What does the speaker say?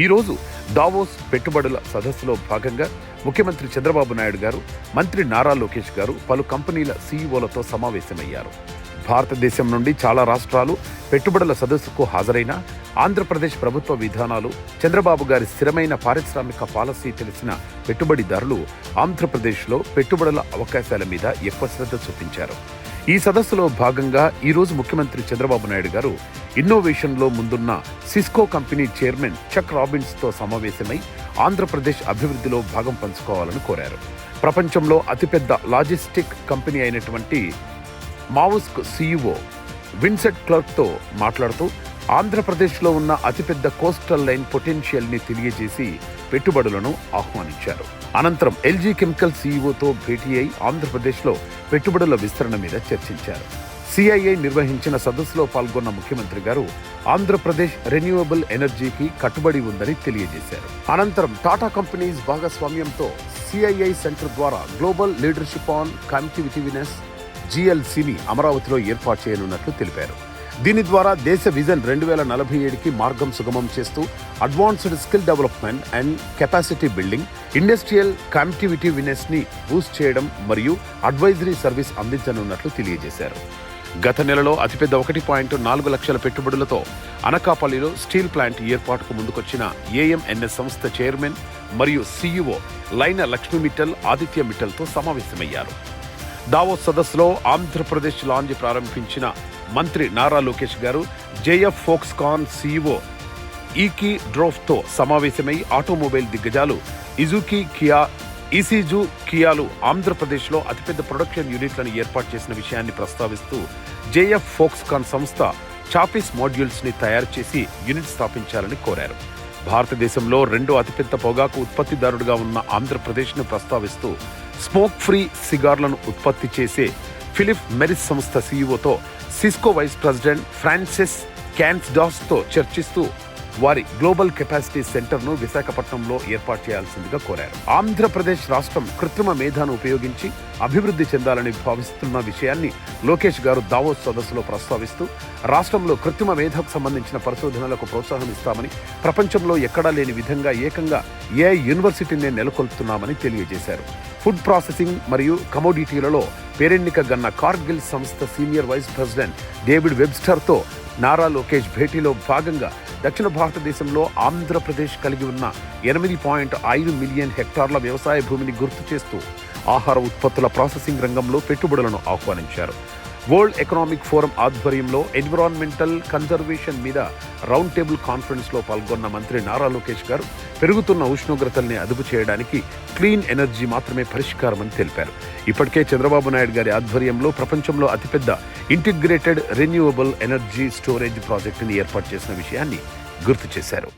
ఈరోజు దావోస్ పెట్టుబడుల సదస్సులో భాగంగా ముఖ్యమంత్రి చంద్రబాబు నాయుడు గారు, మంత్రి నారా లోకేష్ గారు పలు కంపెనీల సీఈఓలతో సమావేశమయ్యారు. భారతదేశం నుండి చాలా రాష్ట్రాలు పెట్టుబడుల సదస్సుకు హాజరైన ఆంధ్రప్రదేశ్ ప్రభుత్వ విధానాలు, చంద్రబాబు గారి స్థిరమైన పారిశ్రామిక పాలసీ తెలిసిన పెట్టుబడిదారులు ఆంధ్రప్రదేశ్లో పెట్టుబడుల అవకాశాల మీద ఎక్కువ శ్రద్ధ చూపించారు. ఈ సదస్సులో భాగంగా ఈరోజు ముఖ్యమంత్రి చంద్రబాబు నాయుడు గారు ఇన్నోవేషన్లో ముందున్న సిస్కో కంపెనీ చైర్మన్ చక్ రాబిన్స్తో సమావేశమై ఆంధ్రప్రదేశ్ అభివృద్ధిలో భాగం పంచుకోవాలని కోరారు. ప్రపంచంలో అతిపెద్ద లాజిస్టిక్ కంపెనీ అయినటువంటి మావుస్క్ సీఈఓ విన్సెంట్ క్లర్క్తో మాట్లాడుతూ ఆంధ్రప్రదేశ్లో ఉన్న అతిపెద్ద కోస్టల్ లైన్ పొటెన్షియల్ని తెలియజేసి పెట్టుబడులను ఆహ్వానించారు. అనంతరం ఎల్జీ కెమికల్ సీఈఓతో భేటీ అయి ఆంధ్రప్రదేశ్లో పెట్టుబడుల విస్తరణ మీద చర్చించారు. సిఐఐ నిర్వహించిన సదస్సులో పాల్గొన్న ముఖ్యమంత్రి గారు ఆంధ్రప్రదేశ్ రెన్యూవబుల్ ఎనర్జీకి కట్టుబడి ఉందని తెలియజేశారు. అనంతరం టాటా కంపెనీస్ భాగస్వామ్యంతో సిఐఐ సెంటర్ ద్వారా గ్లోబల్ లీడర్షిప్ ఆన్ కనెక్టివిటీనెస్ GLCని అమరావతిలో ఏర్పాటు చేయనున్నట్లు తెలిపారు. దీని ద్వారా దేశ విజన్ 2047కి మార్గం సుగమం చేస్తూ advanced skill development and capacity building, industrial కనెక్టివిటీనెస్ ని బూస్ట్ చేయడం మరియు అడ్వైజరీ సర్వీస్ అందించనున్నట్లు తెలియజేశారు. గత నెలలో అతిపెద్ద 1.4 లక్షల పెట్టుబడులతో అనకాపల్లిలో స్టీల్ ప్లాంట్ ఏర్పాటుకు ముందుకొచ్చిన AMNS సంస్థ చైర్మన్ మరియు CEO లైన లక్ష్మీ మిట్టల్, ఆదిత్య మిట్టల్తో సమావేశమయ్యారు. దావోస్ సదస్సులో ఆంధ్రప్రదేశ్ లాంజ్ ప్రారంభించిన మంత్రి నారా లోకేష్ గారు JF ఫోక్స్కాన్ CEO ఈకీ డ్రోఫ్తో సమావేశమై ఆటోమొబైల్ దిగ్గజాలు ఇజుకి కియా, ఈసీజు కియాలు ఆంధ్రప్రదేశ్లో అతిపెద్ద ప్రొడక్షన్ యూనిట్లను ఏర్పాటు చేసిన విషయాన్ని ప్రస్తావిస్తూ JF ఫోక్స్కాన్ సంస్థ చాపిస్ మాడ్యూల్స్ ని తయారు చేసి యూనిట్ స్థాపించాలని కోరారు. భారతదేశంలో రెండో అతిపెద్ద పొగాకు ఉత్పత్తిదారుడుగా ఉన్న ఆంధ్రప్రదేశ్ను ప్రస్తావిస్తూ స్మోక్ ఫ్రీ సిగార్లను ఉత్పత్తి చేసే ఫిలిప్ మెరిస్ సంస్థ సీఈఓతో సిస్కో వైస్ ప్రెసిడెంట్ ఫ్రాన్సిస్ క్యాన్స్డాస్తో చర్చిస్తూ వారి గ్లోబల్ కెపాసిటీ సెంటర్ను విశాఖపట్నంలో ఏర్పాటు చేయాల్సిందిగా కోరారు. ఆంధ్రప్రదేశ్ రాష్ట్రం కృత్రిమ మేధాను ఉపయోగించి అభివృద్ధి చెందాలని భావిస్తున్న విషయాన్ని లోకేష్ గారు దావోస్ సదస్సులో ప్రస్తావిస్తూ రాష్ట్రంలో కృత్రిమ మేధకు సంబంధించిన పరిశోధనలకు ప్రోత్సాహం ఇస్తామని, ప్రపంచంలో ఎక్కడా లేని విధంగా ఏకంగా AI యూనివర్సిటీని నెలకొల్పుతున్నామని తెలియజేశారు. ఫుడ్ ప్రాసెసింగ్ మరియు కమోడిటీలలో పేరెన్నిక గన్న కార్గిల్ సంస్థ సీనియర్ వైస్ ప్రెసిడెంట్ డేవిడ్ వెబ్స్టర్తో నారా లోకేష్ భేటీలో భాగంగా దక్షిణ భారతదేశంలో ఆంధ్రప్రదేశ్ కలిగి ఉన్న 8.5 మిలియన్ హెక్టార్ల వ్యవసాయ భూమిని గుర్తు చేస్తూ ఆహార ఉత్పత్తుల ప్రాసెసింగ్ రంగంలో పెట్టుబడులను ఆహ్వానించారు. వరల్డ్ ఎకనామిక్ ఫోరం ఆధ్వర్యంలో ఎన్విరాన్మెంటల్ కన్జర్వేషన్ మీద రౌండ్ టేబుల్ కాన్ఫరెన్స్లో పాల్గొన్న మంత్రి నారా లోకేష్ గారు పెరుగుతున్న ఉష్ణోగ్రతల్ని అదుపు చేయడానికి క్లీన్ ఎనర్జీ మాత్రమే పరిష్కారమని తెలిపారు. ఇప్పటికే చంద్రబాబు నాయుడు గారి ఆధ్వర్యంలో ప్రపంచంలో అతిపెద్ద ఇంటిగ్రేటెడ్ రెన్యూవబుల్ ఎనర్జీ స్టోరేజ్ ప్రాజెక్టుని ఏర్పాటు చేసిన విషయాన్ని గుర్తు చేశారు.